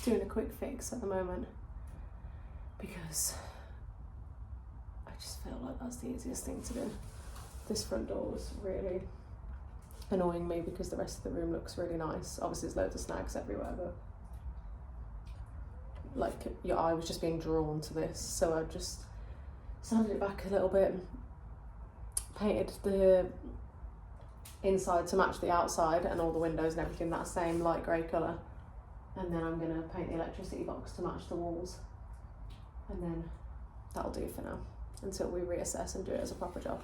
doing a quick fix at the moment because I just feel like that's the easiest thing to do. This front door was really annoying me because the rest of the room looks really nice. Obviously there's loads of snags everywhere, but like your eye was just being drawn to this, so I just sanded it back a little bit, painted the inside to match the outside and all the windows and everything that same light grey colour, and then I'm going to paint the electricity box to match the walls, and then that'll do for now until we reassess and do it as a proper job.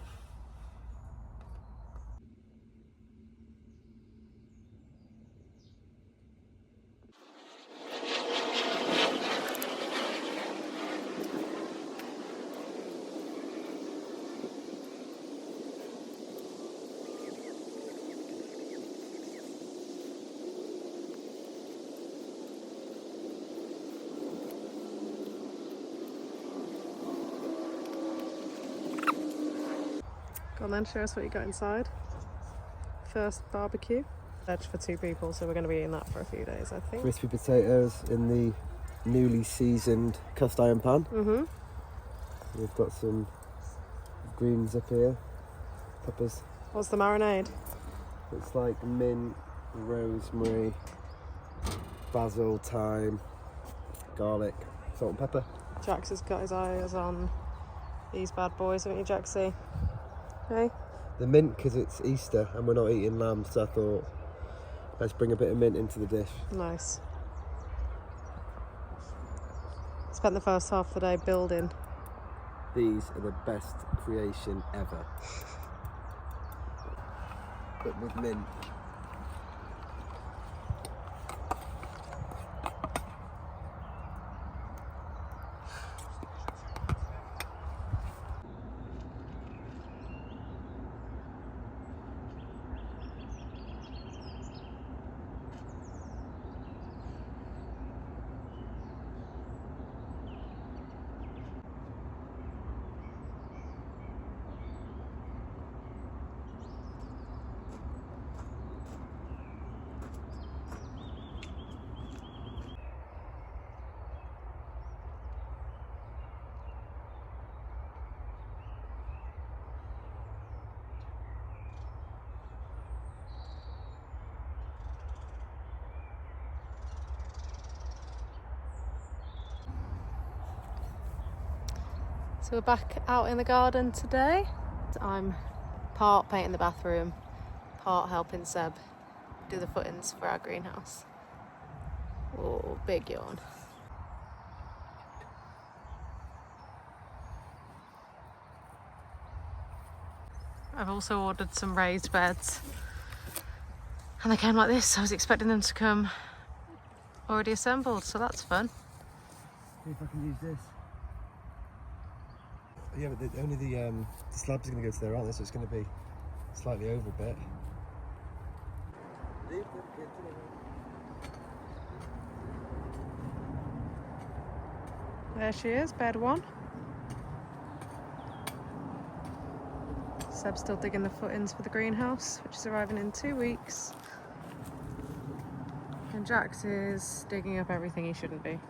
Go on then, show us what you got inside. First barbecue. Veg for 2 people, so we're going to be eating that for a few days, I think. Crispy potatoes in the newly seasoned cast iron pan. We've got some greens up here, peppers. What's the marinade? It's like mint, rosemary, basil, thyme, garlic, salt and pepper. Jax has got his eyes on these bad boys, haven't you, Jaxie? Hey? The mint, because it's Easter and we're not eating lamb, so I thought let's bring a bit of mint into the dish. Nice. Spent the first half of the day building. These are the best creation ever. But with mint. So we're back out in the garden today. I'm part painting the bathroom, part helping Seb do the footings for our greenhouse. Oh, big yawn. I've also ordered some raised beds and they came like this. I was expecting them to come already assembled, so that's fun. See if I can use this. Yeah, but only the slabs are going to go to there, aren't they? So it's going to be slightly over a bit. There she is, bed 1. Seb's still digging the footings for the greenhouse, which is arriving in 2 weeks. And Jax is digging up everything he shouldn't be.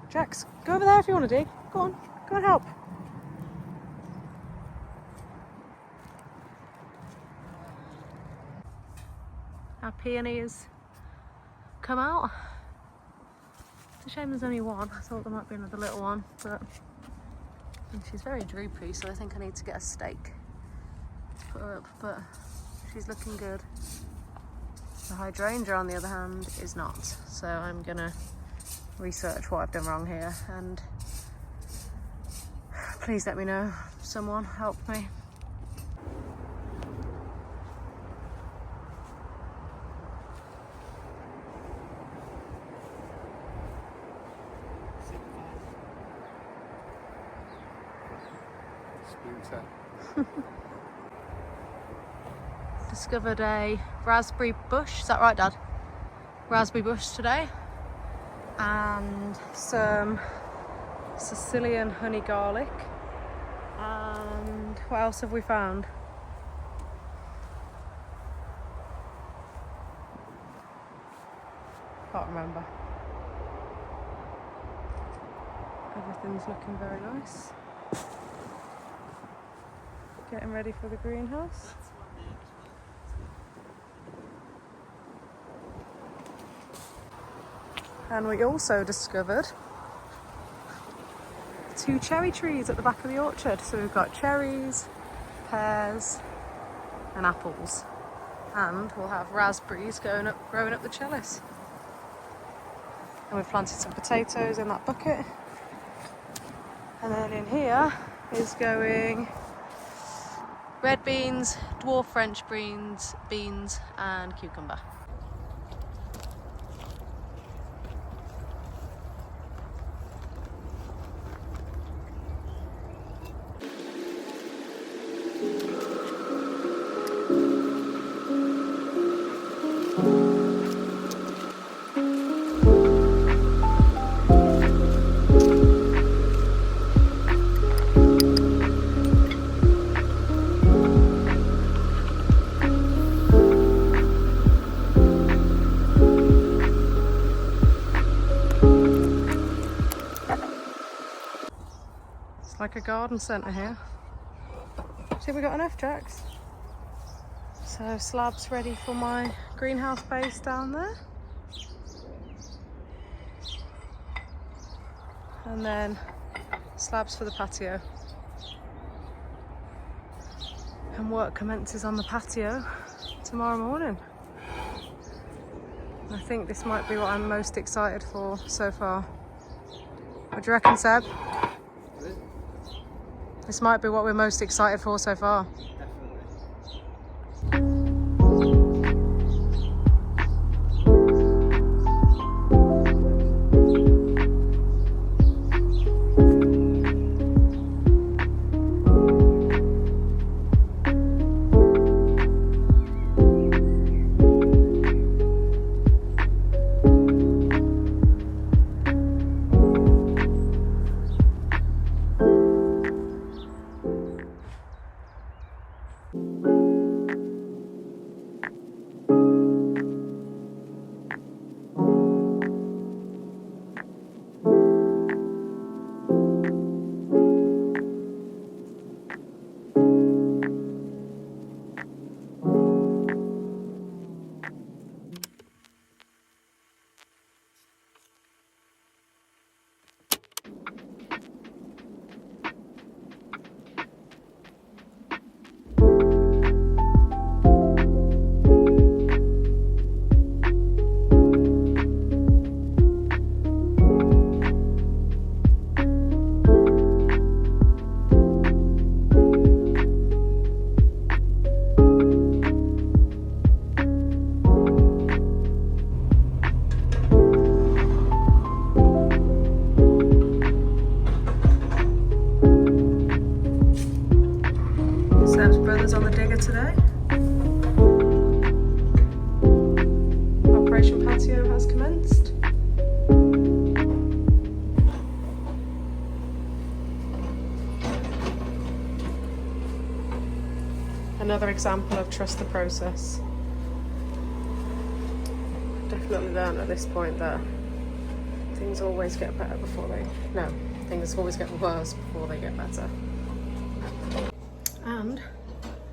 Jax, go over there if you want to dig. Go on and help. Our peonies come out. It's a shame there's only one. I thought there might be another little one, but she's very droopy, so I think I need to get a stake to put her up, but she's looking good. The hydrangea, on the other hand, is not, so I'm gonna research what I've done wrong here, and please let me know. Someone help me. Discovered a raspberry bush, is that right, Dad? Raspberry bush today, and some Sicilian honey garlic. And what else have we found? Can't remember. Everything's looking very nice. Getting ready for the greenhouse. And we also discovered 2 cherry trees at the back of the orchard. So we've got cherries, pears and apples. And we'll have raspberries growing up the trellis. And we've planted some potatoes in that bucket. And then in here is going red beans, dwarf French beans and cucumber. Like a garden centre here. See, we got enough tracks. So slabs ready for my greenhouse base down there. And then slabs for the patio. And work commences on the patio tomorrow morning. I think this might be what I'm most excited for so far. What do you reckon, Seb? This might be what we're most excited for so far. Seb's brother's on the digger today. Operation Patio has commenced. Another example of trust the process. Definitely learned at this point that things always get better before things always get worse before they get better. And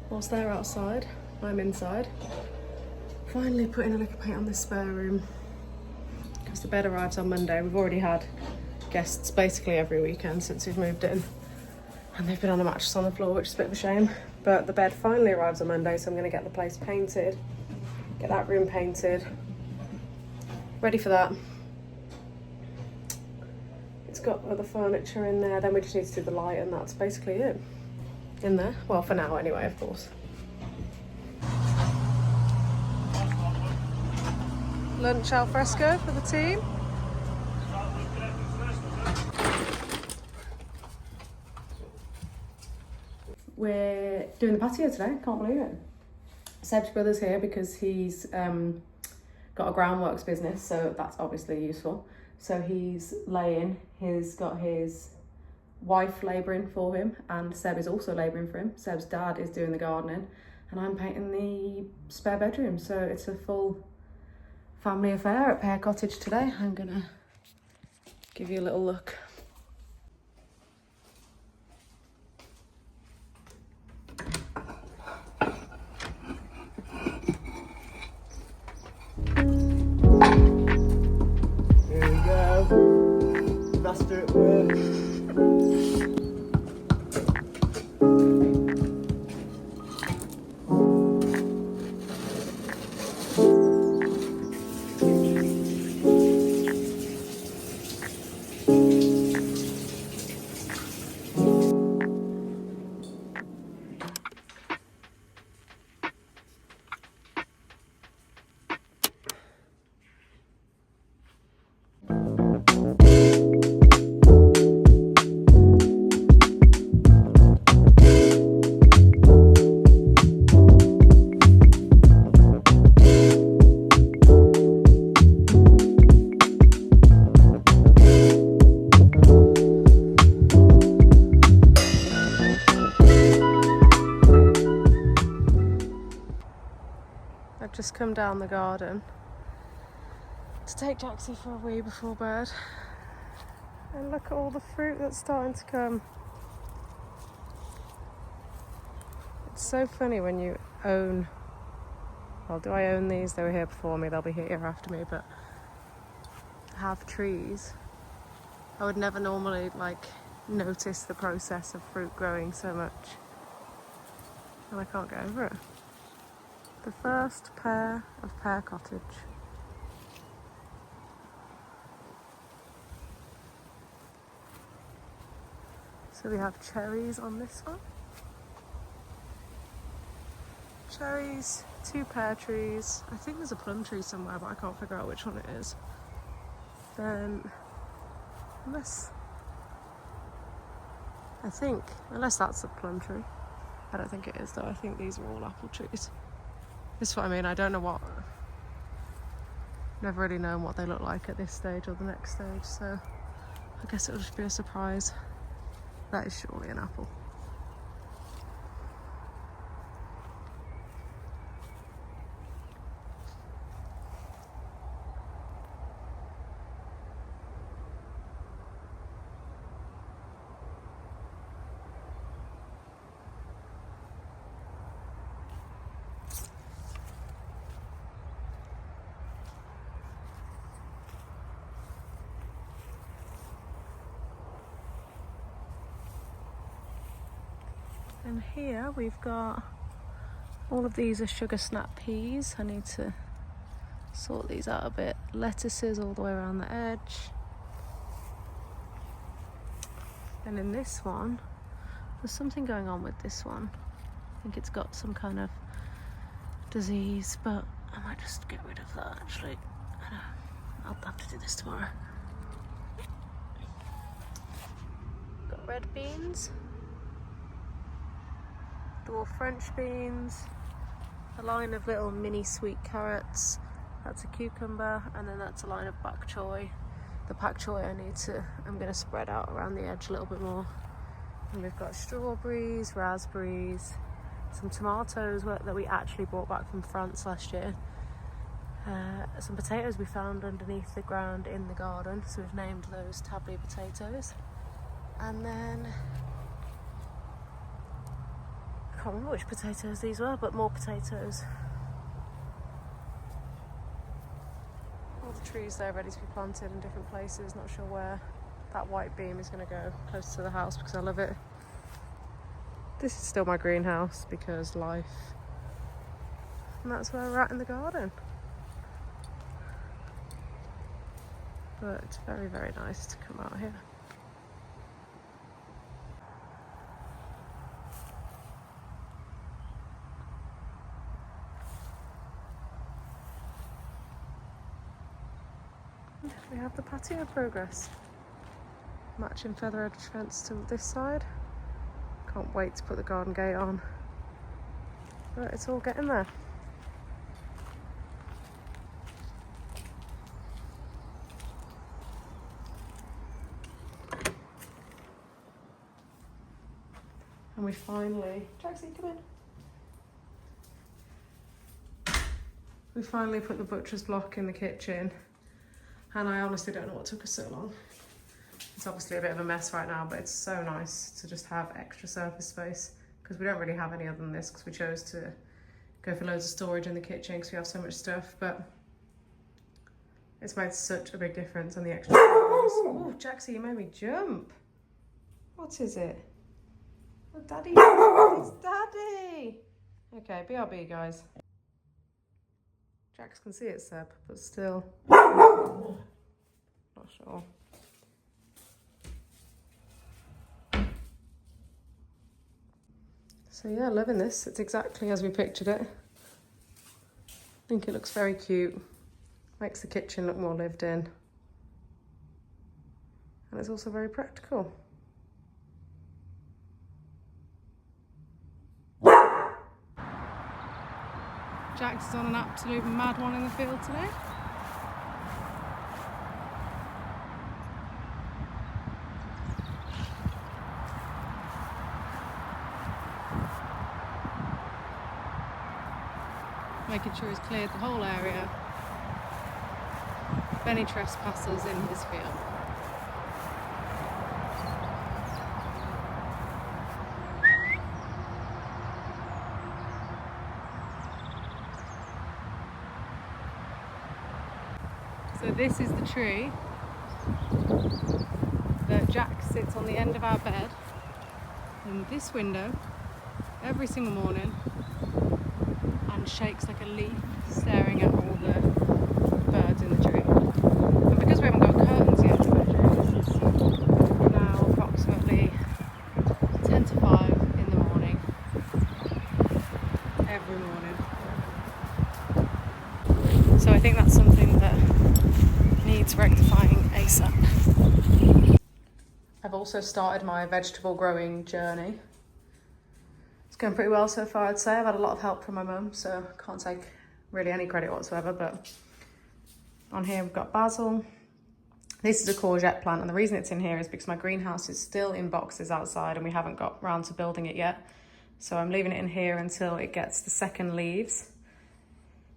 whilst they're outside, I'm inside. Finally putting a lick of paint on this spare room because the bed arrives on Monday. We've already had guests basically every weekend since we've moved in, and they've been on the mattress on the floor, which is a bit of a shame. But the bed finally arrives on Monday, so I'm going to get the place painted, get that room painted, ready for that. It's got other furniture in there, then we just need to do the light, and that's basically it in there. Well, for now anyway, of course. Lunch al fresco for the team. We're doing the patio today, can't believe it. Seb's brother's here because he's got a groundworks business, so that's obviously useful. So he's got his wife labouring for him, and Seb is also labouring for him. Seb's dad is doing the gardening, and I'm painting the spare bedroom, so it's a full family affair at Pear Cottage today. I'm gonna give you a little look. Here we go. Master at work. I've just come down the garden to take Jaxie for a wee before bed. And look at all the fruit that's starting to come. It's so funny when you own, well, do I own these? They were here before me, they'll be here after me, but have trees. I would never normally notice the process of fruit growing so much. And I can't get over it. The first pear of Pear Cottage. So we have cherries on this one. Cherries, 2 pear trees. I think there's a plum tree somewhere, but I can't figure out which one it is. Then, unless that's a plum tree. I don't think it is though. I think these are all apple trees. This is what I mean. I don't know what. Never really known what they look like at this stage or the next stage, so I guess it'll just be a surprise. That is surely an apple. And here we've got all of these are sugar snap peas. I need to sort these out a bit. Lettuces all the way around the edge. And in this one, there's something going on with this one. I think it's got some kind of disease, but I might just get rid of that actually. I know, I'll have to do this tomorrow. Got red beans. Dwarf French beans, a line of little mini sweet carrots, that's a cucumber, and then that's a line of bok choy. The bok choy I'm going to spread out around the edge a little bit more. And we've got strawberries, raspberries, some tomatoes that we actually brought back from France last year. Some potatoes we found underneath the ground in the garden, so we've named those tabby potatoes. And then I can't remember which potatoes these were, but more potatoes. All the trees there ready to be planted in different places. Not sure where that white beam is going to go, close to the house because I love it. This is still my greenhouse because life. And that's where we're at in the garden. But it's very, very nice to come out here. We have the patio progress. Matching feather edge fence to this side. Can't wait to put the garden gate on. But it's all getting there. And we finally, Jaxie, come in. We finally put the butcher's block in the kitchen, and I honestly don't know what took us so long. It's obviously a bit of a mess right now, but it's so nice to just have extra surface space, because we don't really have any other than this, because we chose to go for loads of storage in the kitchen because we have so much stuff. But it's made such a big difference on the extra space. Oh, Jaxie, you made me jump. What is it? Oh, Daddy. It's Daddy. Okay, BRB, guys. Jax can see it, Seb, but still. Not sure. So yeah, loving this. It's exactly as we pictured it. I think it looks very cute. Makes the kitchen look more lived in. And it's also very practical. Jax is on an absolute mad one in the field today. Making sure he's cleared the whole area of any trespassers in his field. So this is the tree that Jack sits on the end of our bed in this window every single morning and shakes like a leaf, staring at all the birds in the tree. And because we haven't got curtains yet to bedroom, this is now approximately 10 to 5 in the morning, every morning. So I think that's something that needs rectifying ASAP. I've also started my vegetable growing journey. It's going pretty well so far, I'd say. I've had a lot of help from my mum, so can't take really any credit whatsoever. But on here we've got basil. This is a courgette plant, and the reason it's in here is because my greenhouse is still in boxes outside and we haven't got round to building it yet. So I'm leaving it in here until it gets the second leaves,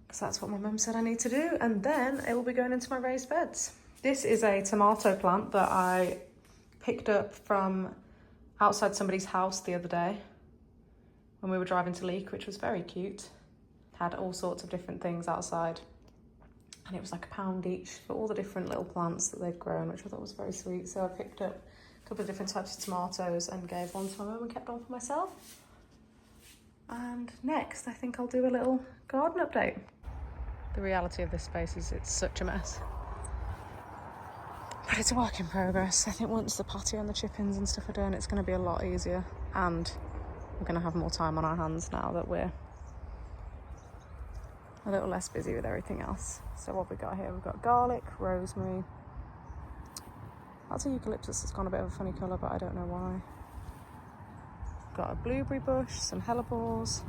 because that's what my mum said I need to do, and then it will be going into my raised beds. This is a tomato plant that I picked up from outside somebody's house the other day when we were driving to Leek, which was very cute. Had all sorts of different things outside, and it was like £1 each for all the different little plants that they've grown, which I thought was very sweet. So I picked up a couple of different types of tomatoes and gave one to my mum and kept one for myself. And next, I think I'll do a little garden update. The reality of this space is it's such a mess, but it's a work in progress. I think once the patio and the chip-ins and stuff are done, it's going to be a lot easier, and we're going to have more time on our hands now that we're a little less busy with everything else. So what we got here, we've got garlic, rosemary. That's a eucalyptus that's gone a bit of a funny colour, but I don't know why. Got a blueberry bush, some hellebores.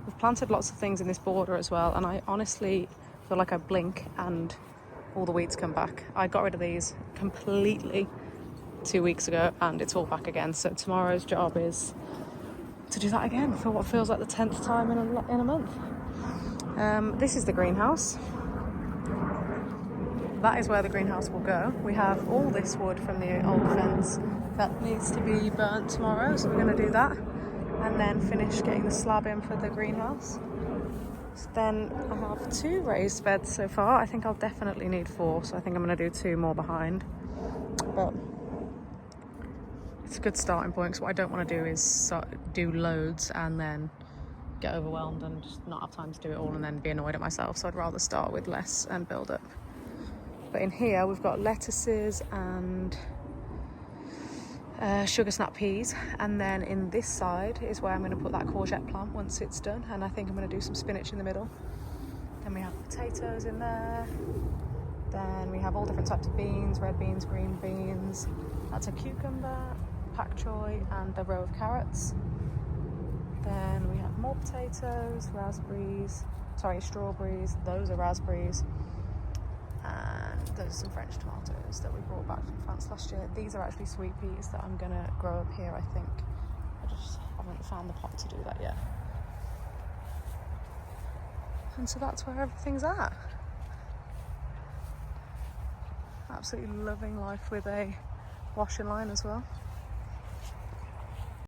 We've planted lots of things in this border as well, and I honestly feel like I blink and all the weeds come back. I got rid of these completely 2 weeks ago and it's all back again. So tomorrow's job is to do that again for what feels like the 10th time in a month. This is the greenhouse. That is where the greenhouse will go. We have all this wood from the old fence that needs to be burnt tomorrow, so we're going to do that and then finish getting the slab in for the greenhouse. So then I have 2 raised beds so far. I think I'll definitely need 4, so I think I'm going to do 2 more behind. But it's a good starting point, because what I don't want to do is do loads and then get overwhelmed and just not have time to do it all and then be annoyed at myself. So I'd rather start with less and build up. But in here we've got lettuces and sugar snap peas, and then in this side is where I'm going to put that courgette plant once it's done, and I think I'm going to do some spinach in the middle. Then we have potatoes in there. Then we have all different types of beans, red beans, green beans. That's a cucumber, pak choy, and a row of carrots. Then we have more potatoes, strawberries, those are raspberries. And those are some French tomatoes that we brought back from France last year. These are actually sweet peas that I'm going to grow up here, I think. I just haven't found the pot to do that yet. And so that's where everything's at. Absolutely loving life with a washing line as well.